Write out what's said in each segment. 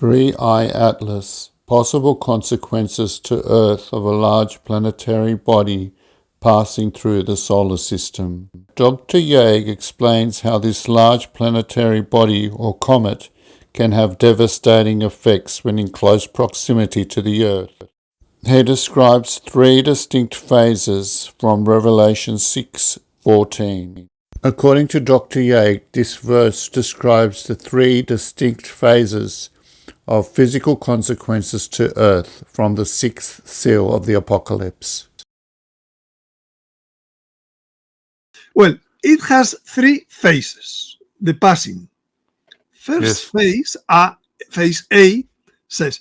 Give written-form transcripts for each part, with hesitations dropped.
3-Eye Atlas. Possible consequences to Earth of a large planetary body passing through the solar system. Dr. Yague explains how this large planetary body or comet can have devastating effects when in close proximity to the Earth. He describes 3 distinct phases from Revelation 6:14. According to Dr. Yague, this verse describes the 3 distinct phases of physical consequences to Earth from the 6th seal of the Apocalypse. Well, it has 3 phases. The passing. First phase, phase A, says,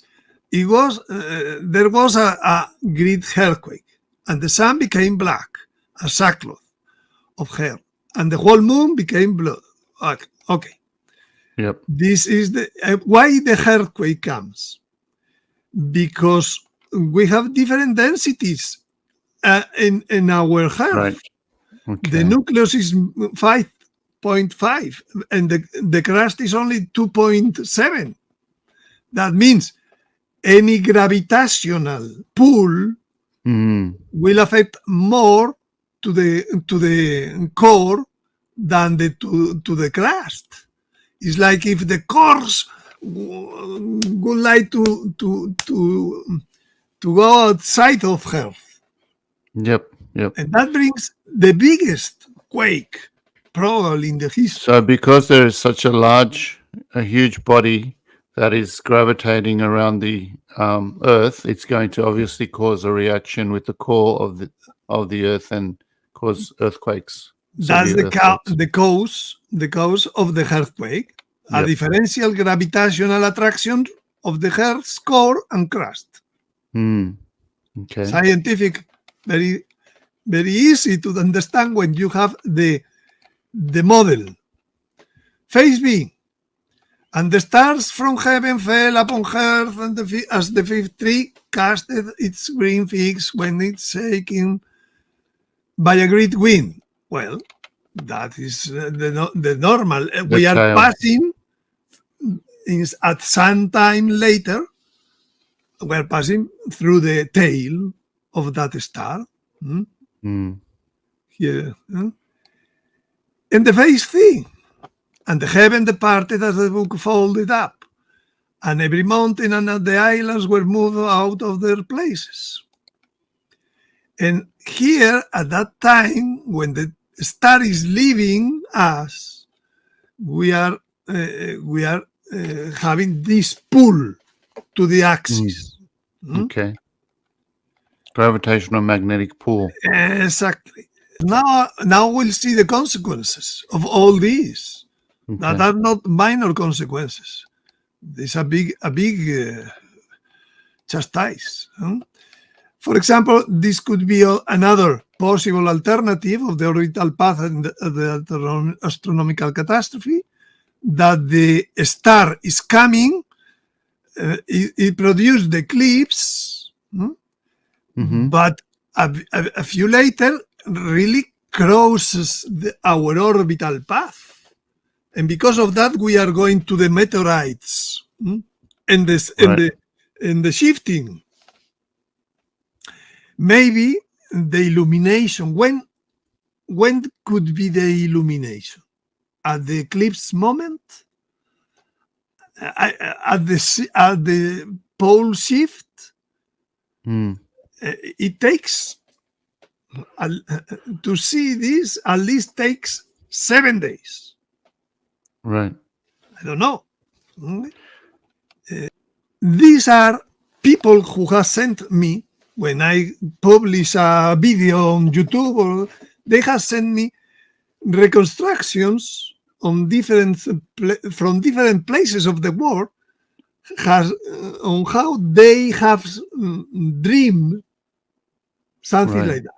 there was a great earthquake, and the sun became black, a sackcloth of hair, and the whole moon became blood. Okay. Yep. This is why the earthquake comes. Because we have different densities in our Earth. Right. Okay. The nucleus is 5.5 and the crust is only 2.7. That means any gravitational pull will affect more to the core than to the crust. It's like if the cores would like to go outside of Earth. Yep. And that brings the biggest quake probably in the history. So because there is such a huge body that is gravitating around the Earth, it's going to obviously cause a reaction with the core of the Earth and cause earthquakes. That's the cause of the earthquake, a differential gravitational attraction of the Earth's core and crust. Okay. Scientific, very, very easy to understand when you have the model. Phase B. And the stars from heaven fell upon earth, and as the fifth tree casted its green figs when it's shaken by a great wind. Well, that is the normal. We are passing at some time later. We are passing through the tail of that star. Here, and the phase C. And the heaven departed as the book folded up, and every mountain and the islands were moved out of their places. And here, at that time, when the star is leaving us, we are having this pull to the axis. Okay. Gravitational magnetic pull. Exactly. Now we'll see the consequences of all these. Okay. That are not minor consequences. There's a big chastise. For example, this could be another possible alternative of the orbital path and the astronomical catastrophe, that the star is coming, it produced the eclipse, but a few later really crosses our orbital path. And because of that, we are going to the meteorites and the shifting. Maybe the illumination. When could be the illumination? At the eclipse moment? At the pole shift? It takes to see this. At least takes 7 days. Right. I don't know. These are people who have sent me, when I publish a video on YouTube, they have sent me reconstructions on from different places of the world on how they have dreamed something like that.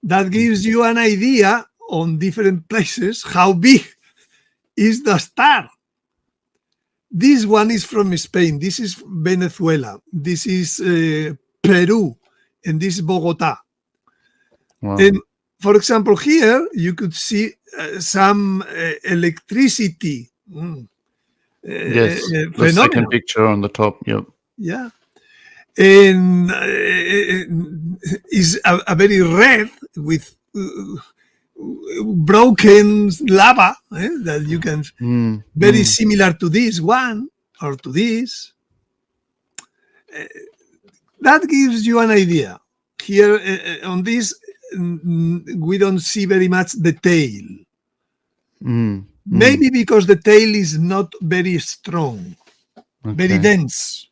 That gives you an idea on different places how big is the star. This one is from Spain. This is Venezuela. This is Peru. And this is Bogota. Wow. And for example, here you could see some electricity Yes, the phenomenon. second picture on the top. Yep. Yeah. And is a very red with broken lava that you can very similar to this one or to this. That gives you an idea. Here on this, we don't see very much the tail. Maybe because the tail is not very strong, very dense.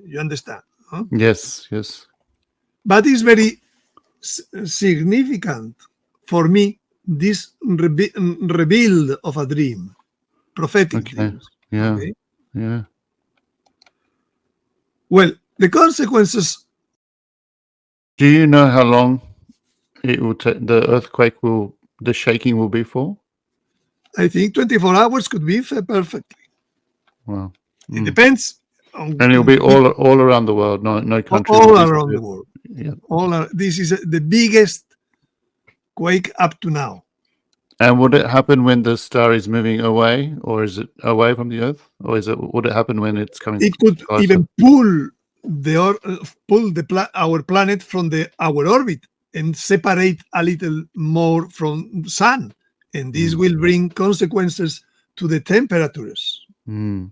You understand? Huh? Yes, yes. But it's very significant for me, this rebuild of a dream, prophetic dreams. Yeah, okay? yeah. Well, the consequences. Do you know how long it will take? The shaking will be for? I think 24 hours could be perfectly. Wow. It depends on. And it'll be all around the world. No country. All around the world. Yeah. This is the biggest quake up to now. And would it happen when the star is moving away, or is it away from the Earth, or would it happen when it's coming? It could closer? even pull our planet from our orbit and separate a little more from sun, and this will bring consequences to the temperatures. Well,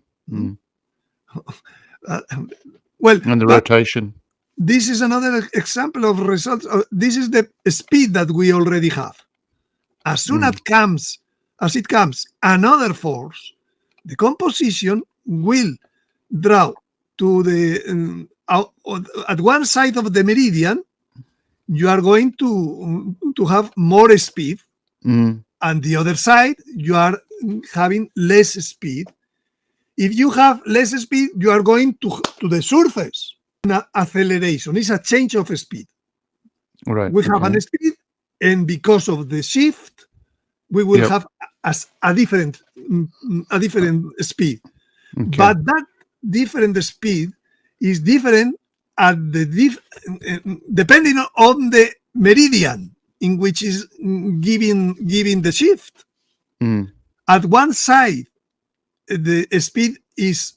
And the rotation. This is another example of results. This is the speed that we already have. As soon as it comes another force, the composition will draw to the at one side of the meridian. You are going to have more speed, and the other side you are having less speed. If you have less speed, you are going to the surface. An acceleration is a change of speed. Right. We have a speed, and because of the shift, we will have a different speed. Okay. But that different speed is different at depending on the meridian in which is giving the shift. At one side, the speed is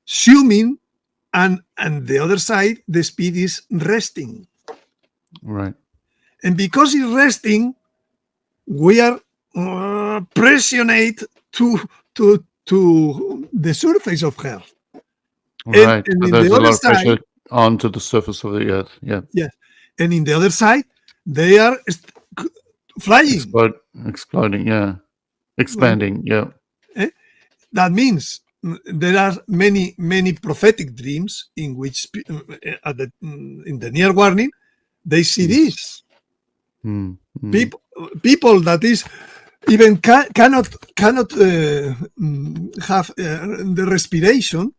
zooming, and the other side, the speed is resting. Right. And because it's resting, we are pressionate to the surface of Earth. Right. And so there's a lot of pressure onto the surface of the Earth. Yeah. Yes. And in the other side, they are flying. Exploding. Yeah. Expanding. Yeah. That means there are many prophetic dreams in which in the near warning they see this. People that is even cannot have the respiration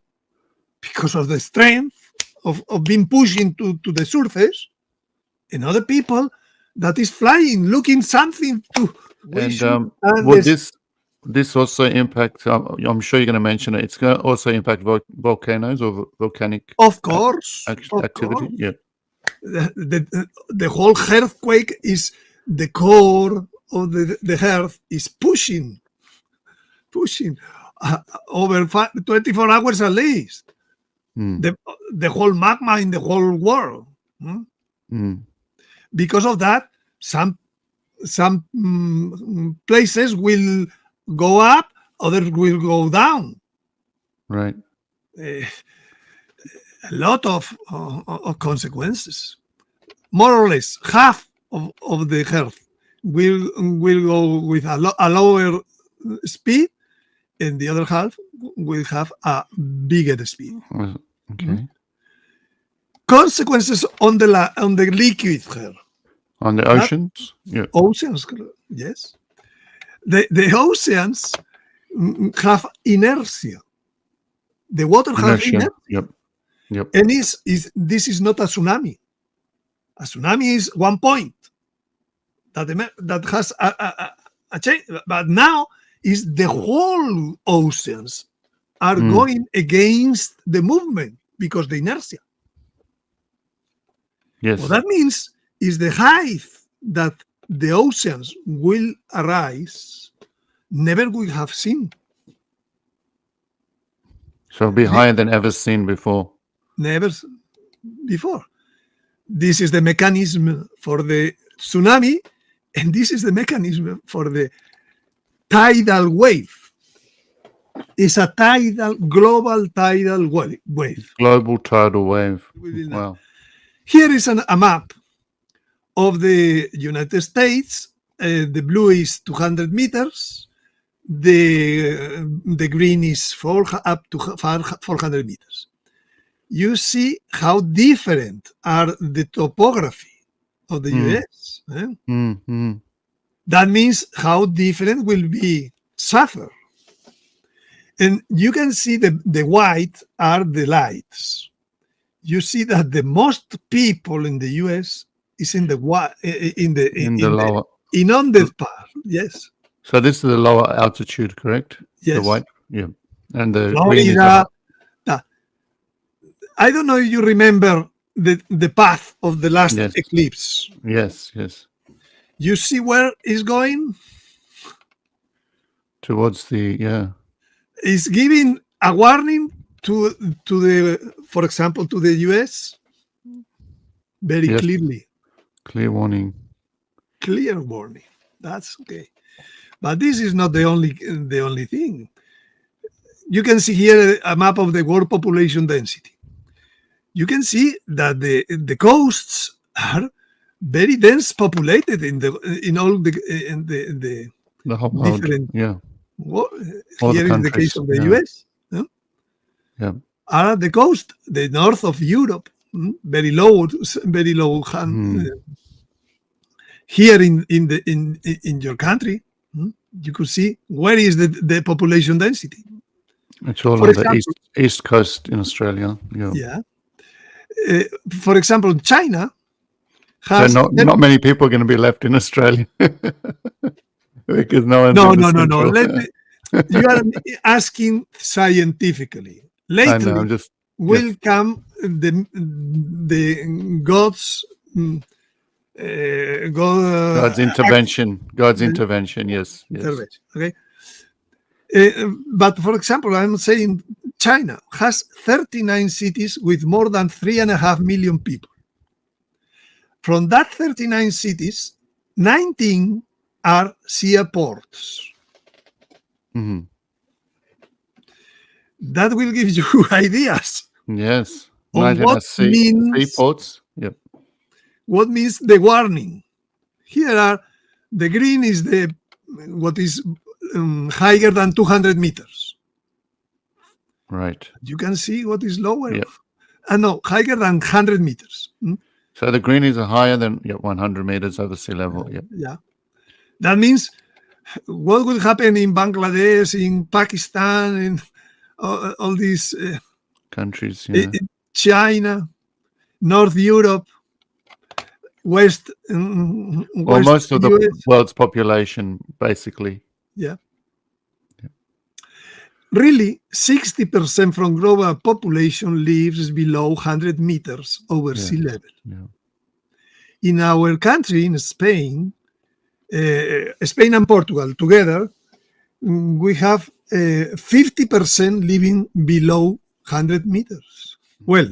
because of the strength of being pushed into the surface, and other people that is flying, looking something to. And would this also impact? I'm sure you're going to mention it. It's going to also impact volcanoes or volcanic. Of course, activity. Yeah. The whole earthquake is the core of the earth is pushing over 24 hours at least. The whole magma in the whole world. Because of that, some places will go up, others will go down. Right. A lot of consequences. More or less, half of the Earth will go with a lower speed, and the other half will have a bigger speed. Okay. Consequences on the liquid Earth. On the oceans? Yeah. Oceans, yes. The oceans have inertia. The water has inertia. Yep. And this is not a tsunami. A tsunami is one point that has a change. But now is the whole oceans are going against the movement because the inertia. Yes. What that means is the height that the oceans will arise never we have seen. So it'll be higher than ever seen before. Never before. This is the mechanism for the tsunami, and this is the mechanism for the tidal wave. It's a global tidal wave. Global tidal wave. Within that. Wow. Here is a map of the United States. The blue is 200 meters. The green is up to 400 meters. You see how different are the topography of the US. That means how different will be suffer. And you can see the white are the lights. You see that the most people in the US is in the lower inundated part. Yes. So this is the lower altitude, correct? Yes. The white, yeah. And the Florida, green is I don't know if you remember the path of the last eclipse. Yes. You see where it's going? Towards the, It's giving a warning to the, for example, to the US very clearly. Clear warning. Clear warning. That's okay. But this is not the only thing. You can see here a map of the world population density. You can see that the coasts are very dense populated in all the whole world. different. Yeah. Here is the case of the US. Yeah. Are the coast, the north of Europe, very low. Here in your country, you could see where is the population density. It's all on the east coast in Australia. Yeah. For example, China has... So not many people are going to be left in Australia. Because no. You are asking scientifically. Later will come the God's intervention. God's intervention. Yes. Okay. But for example, I'm saying China has 39 cities with more than 3.5 million people. From that 39 cities, 19 are seaports. That will give you ideas. Yes. On what means seaports. Yep. What means the warning? Here are the green is what is higher than 200 meters. Right. You can see what is lower. Yep. No, higher than 100 meters. So the green is higher than 100 meters over sea level. Yep. Yeah. That means what will happen in Bangladesh, in Pakistan, in all these countries, China, North Europe, West. Most of the world's population, basically. Yeah. Really, 60% from global population lives below 100 meters over sea level. Yeah. In our country, in Spain, Spain and Portugal together, we have 50% living below 100 meters. Well,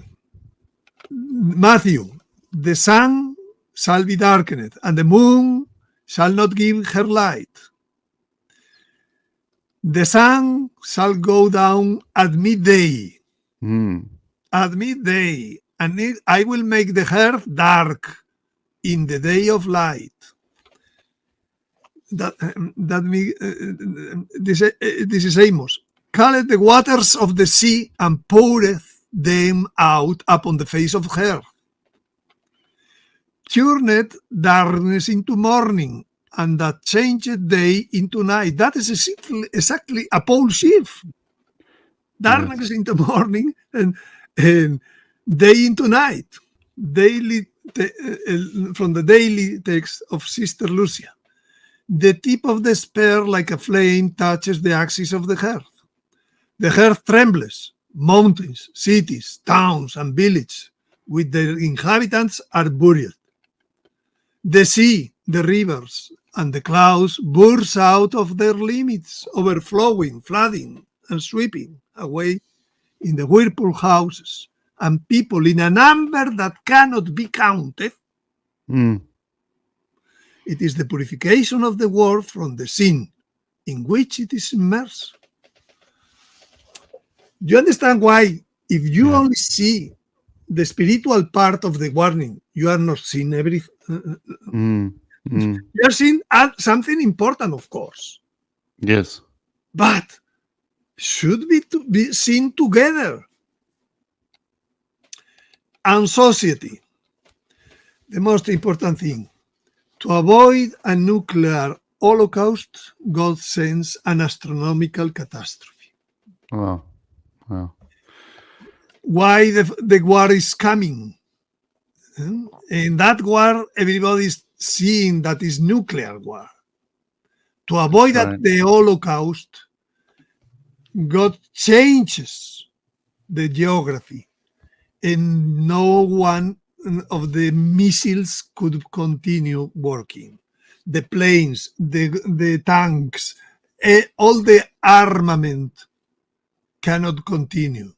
Matthew, the sun shall be darkened, and the moon shall not give her light. The sun shall go down at midday. At midday, and I will make the earth dark in the day of light. This is Amos. Calleth the waters of the sea and poureth them out upon the face of earth. Turneth darkness into morning, and that changeth day into night. That is exactly a pole shift. Darkness into morning and day into night. Daily from the daily text of Sister Lucia. The tip of the spear like a flame touches the axis of the earth. The earth trembles. Mountains, cities, towns, and villages with their inhabitants are buried. The sea, the rivers, and the clouds burst out of their limits, overflowing, flooding, and sweeping away in the whirlpool houses and people in a number that cannot be counted. It is the purification of the world from the sin in which it is immersed. Do you understand why, if you only see the spiritual part of the warning, you are not seeing everything? You are seeing something important, of course. Yes. But should be seen together. And society, the most important thing, to avoid a nuclear holocaust, God sends an astronomical catastrophe. Wow. Why the war is coming? In that war, everybody is seeing that is nuclear war. To avoid the Holocaust, God changes the geography, and no one of the missiles could continue working. The planes, the tanks, all the armament cannot continue.